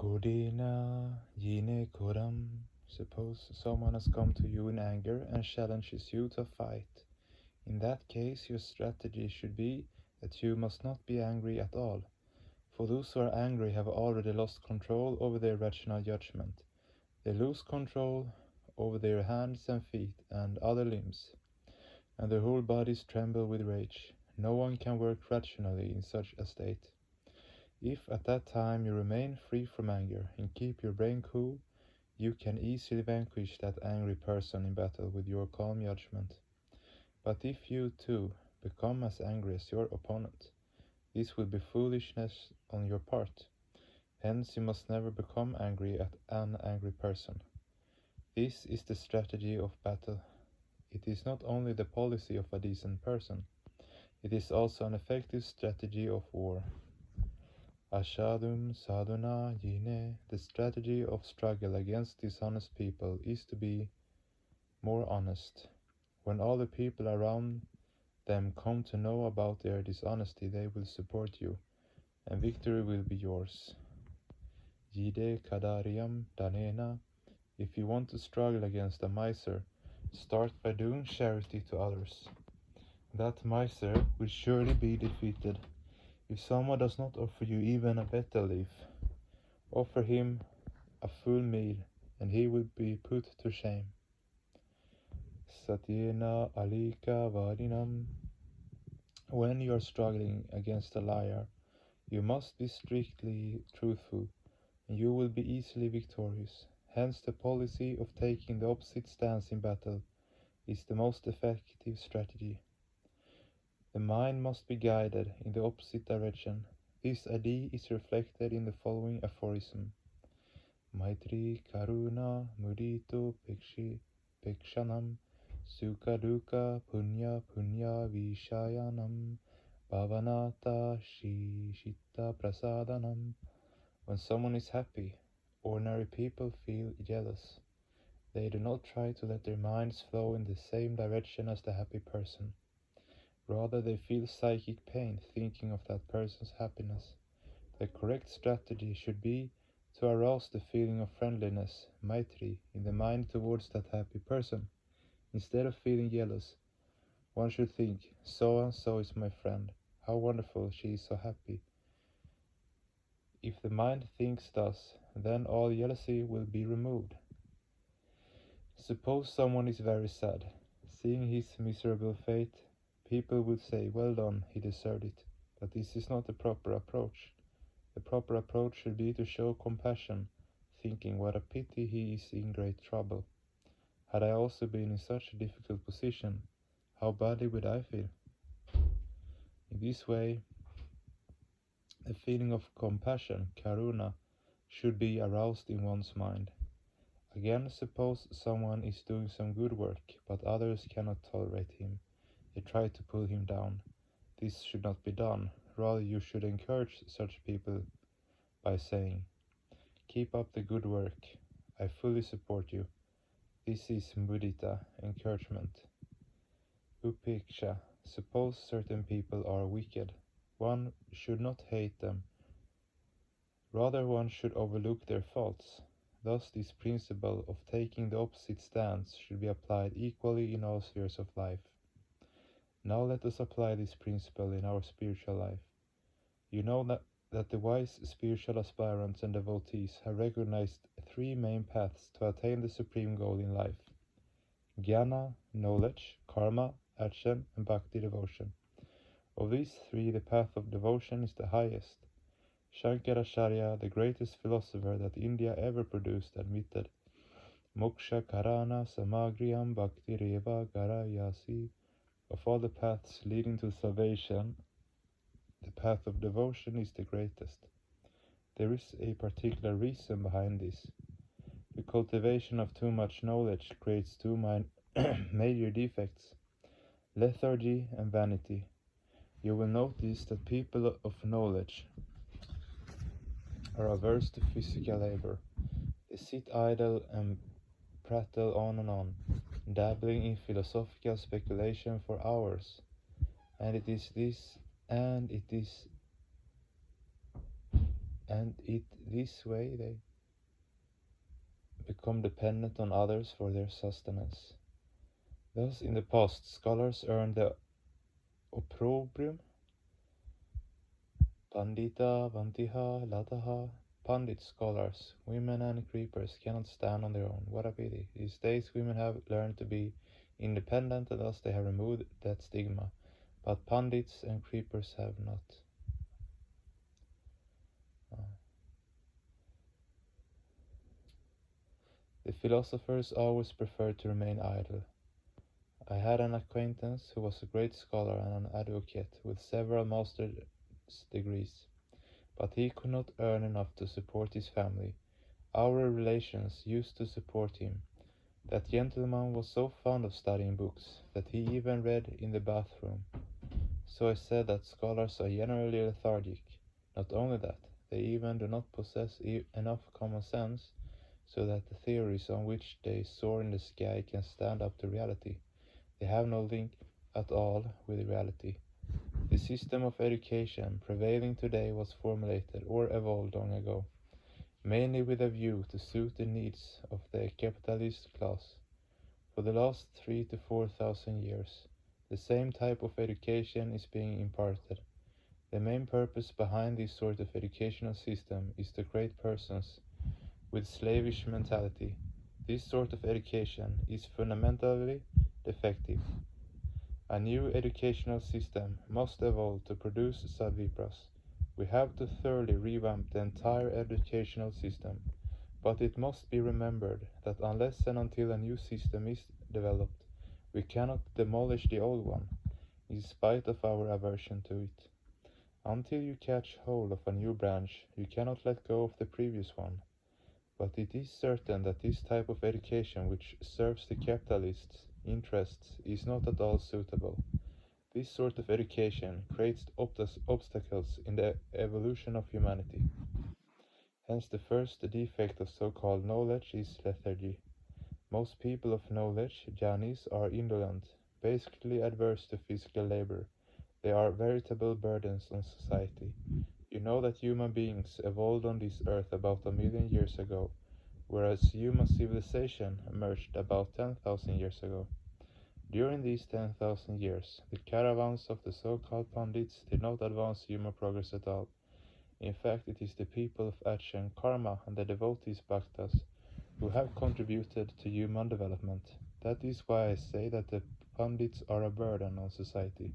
Kodina yine koram. Suppose someone has come to you in anger and challenges you to a fight. In that case, your strategy should be that you must not be angry at all, for those who are angry have already lost control over their rational judgment. They lose control over their hands and feet and other limbs, and their whole bodies tremble with rage. No one can work rationally in such a state. If at that time you remain free from anger and keep your brain cool, you can easily vanquish that angry person in battle with your calm judgment. But if you, too, become as angry as your opponent, this will be foolishness on your part. Hence, you must never become angry at an angry person. This is the strategy of battle. It is not only the policy of a decent person, it is also an effective strategy of war. Ashadum sadhuna yine, the strategy of struggle against dishonest people is to be more honest. When all the people around them come to know about their dishonesty, they will support you, and victory will be yours. Jide kadariyam danena, if you want to struggle against a miser, start by doing charity to others. That miser will surely be defeated. If someone does not offer you even a better leaf, offer him a full meal, and he will be put to shame. Satyena alika vadinam. When you are struggling against a liar, you must be strictly truthful, and you will be easily victorious. Hence the policy of taking the opposite stance in battle is the most effective strategy. The mind must be guided in the opposite direction. This idea is reflected in the following aphorism. Maitri karuna mudito pekshanam sukha dukkha punya punya vishayanam bhavanata shishita prasadanam. When someone is happy, ordinary people feel jealous. They do not try to let their minds flow in the same direction as the happy person. Rather, they feel psychic pain thinking of that person's happiness. The correct strategy should be to arouse the feeling of friendliness, maitri, in the mind towards that happy person. Instead of feeling jealous, one should think, so and so is my friend. How wonderful, she is so happy. If the mind thinks thus, then all jealousy will be removed. Suppose someone is very sad. Seeing his miserable fate, people would say, well done, he deserved it. But this is not the proper approach. The proper approach should be to show compassion, thinking what a pity he is in great trouble. Had I also been in such a difficult position, how badly would I feel? In this way, the feeling of compassion, karuna, should be aroused in one's mind. Again, suppose someone is doing some good work, but others cannot tolerate him. They try to pull him down. This should not be done. Rather, you should encourage such people by saying, keep up the good work. I fully support you. This is mudita, encouragement. Upeksha, suppose certain people are wicked. One should not hate them. Rather, one should overlook their faults. Thus, this principle of taking the opposite stance should be applied equally in all spheres of life. Now let us apply this principle in our spiritual life. You know that the wise spiritual aspirants and devotees have recognized three main paths to attain the supreme goal in life. Jnana, knowledge, karma, action, and bhakti, devotion. Of these three, the path of devotion is the highest. Shankaracharya, the greatest philosopher that India ever produced, admitted, Moksha karana samagriyam bhakti reva garayasi. Of all the paths leading to salvation, the path of devotion is the greatest. There is a particular reason behind this. The cultivation of too much knowledge creates two major defects, lethargy and vanity. You will notice that people of knowledge are averse to physical labor. They sit idle and prattle on, dabbling in philosophical speculation for hours. And and this way they become dependent on others for their sustenance. Thus, in the past, scholars earned the opprobrium, pandita, vantiha, lataha. Pandit scholars, women and creepers cannot stand on their own. What a pity. These days women have learned to be independent, and thus they have removed that stigma. But pandits and creepers have not. The philosophers always preferred to remain idle. I had an acquaintance who was a great scholar and an advocate with several master's degrees, but he could not earn enough to support his family. Our relations used to support him. That gentleman was so fond of studying books that he even read in the bathroom. So I said that scholars are generally lethargic. Not only that, they even do not possess enough common sense so that the theories on which they soar in the sky can stand up to reality. They have no link at all with reality. The system of education prevailing today was formulated or evolved long ago, mainly with a view to suit the needs of the capitalist class. For the last 3,000 to 4,000 years, the same type of education is being imparted. The main purpose behind this sort of educational system is to create persons with slavish mentality. This sort of education is fundamentally defective. A new educational system must evolve to produce Sadvipras. We have to thoroughly revamp the entire educational system, but it must be remembered that unless and until a new system is developed, we cannot demolish the old one, in spite of our aversion to it. Until you catch hold of a new branch, you cannot let go of the previous one. But it is certain that this type of education which serves the capitalists' interests is not at all suitable. This sort of education creates obstacles in the evolution of humanity. Hence the first defect of so-called knowledge is lethargy. Most people of knowledge, jnanis, are indolent, basically adverse to physical labor. They are veritable burdens on society. You know that human beings evolved on this earth about 1,000,000 years ago, whereas human civilization emerged about 10,000 years ago. During these 10,000 years, the caravans of the so-called Pandits did not advance human progress at all. In fact, it is the people of action, karma, and the devotees, bhaktas, who have contributed to human development. That is why I say that the Pandits are a burden on society.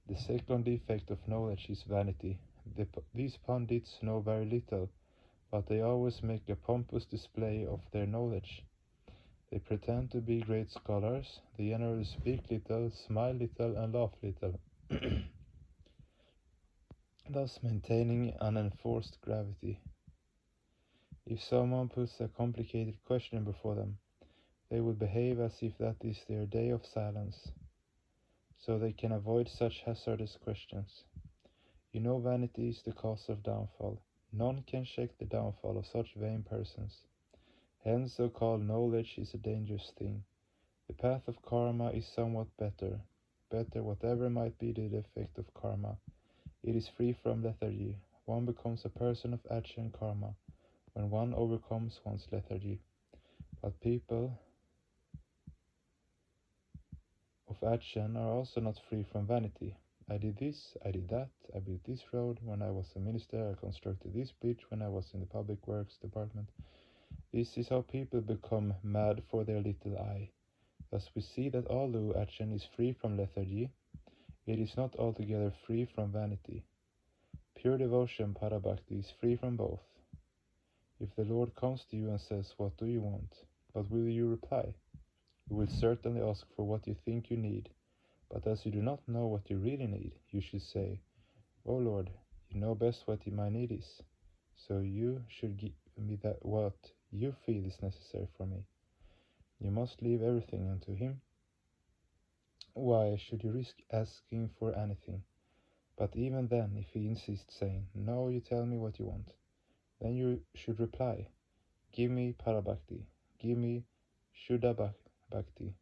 The second defect of knowledge is vanity. These Pandits know very little, but they always make a pompous display of their knowledge. They pretend to be great scholars. They generally speak little, smile little, and laugh little, thus maintaining an enforced gravity. If someone puts a complicated question before them, they will behave as if that is their day of silence, so they can avoid such hazardous questions. You know, vanity is the cause of downfall. None can check the downfall of such vain persons. Hence, so-called knowledge is a dangerous thing. The path of karma is somewhat better. Better, whatever might be the effect of karma. It is free from lethargy. One becomes a person of action karma when one overcomes one's lethargy. But people of action are also not free from vanity. I did this, I did that, I built this road when I was a minister, I constructed this bridge when I was in the public works department. This is how people become mad for their little I. Thus we see that although action is free from lethargy, it is not altogether free from vanity. Pure devotion, parabhakti, is free from both. If the Lord comes to you and says, "What do you want?" what will you reply? You will certainly ask for what you think you need, but as you do not know what you really need, you should say, "O Lord, you know best what my need is, so you should give me that what you feel is necessary for me." You must leave everything unto Him. Why should you risk asking for anything? But even then, if He insists, saying, "No, you tell me what you want," then you should reply, "Give me parabhakti, give me shuddha bhakti,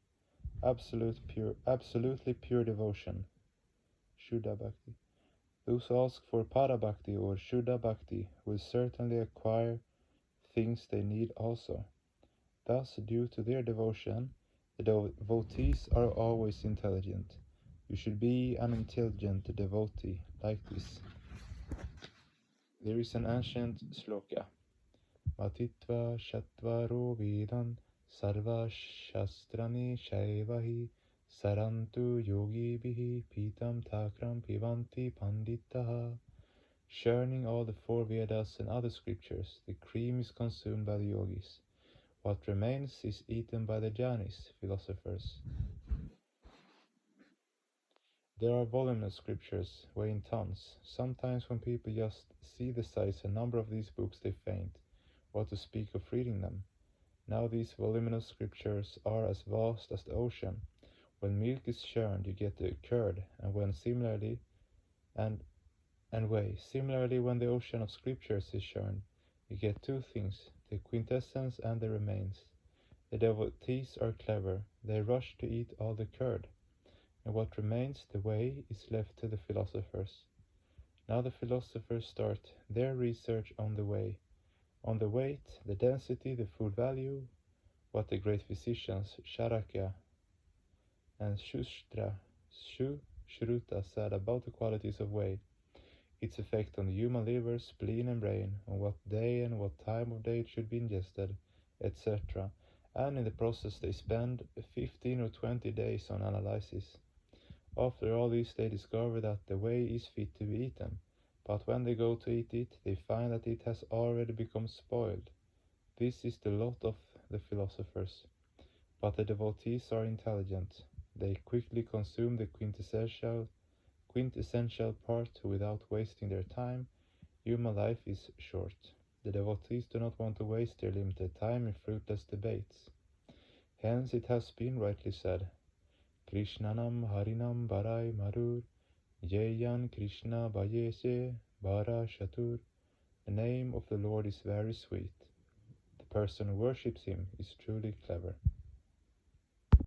absolutely pure devotion, shuddha bhakti." Those who ask for Parabhakti or Shuddha Bhakti will certainly acquire things they need also. Thus, due to their devotion, the devotees are always intelligent. You should be an intelligent devotee like this. There is an ancient sloka. Matitva Shatvaro Vedan Sarva Shastrani Shaivahi Sarantu Yogi Bihi Pitam Takram Pivanti Panditaha. Churning all the four Vedas and other scriptures, the cream is consumed by the yogis. What remains is eaten by the jnanis, philosophers. There are voluminous scriptures, weighing tons. Sometimes when people just see the size and number of these books they faint, what to speak of reading them. Now these voluminous scriptures are as vast as the ocean. When milk is churned, you get the curd, and when similarly whey. Similarly, when the ocean of scriptures is churned, you get two things, the quintessence and the remains. The devotees are clever. They rush to eat all the curd, and what remains, the whey, is left to the philosophers. Now the philosophers start their research on the whey, on the weight, the density, the food value, what the great physicians Charaka and Sushruta said about the qualities of whey, its effect on the human liver, spleen and brain, on what day and what time of day it should be ingested, etc. And in the process they spend 15 or 20 days on analysis. After all this they discover that the whey is fit to be eaten, but when they go to eat it, they find that it has already become spoiled. This is the lot of the philosophers. But the devotees are intelligent. They quickly consume the quintessential part without wasting their time. Human life is short. The devotees do not want to waste their limited time in fruitless debates. Hence it has been rightly said, Krishnanam Harinam Barai Marur, Yeyan Krishna Bhayese Bara Shatur. The name of the Lord is very sweet. The person who worships him is truly clever.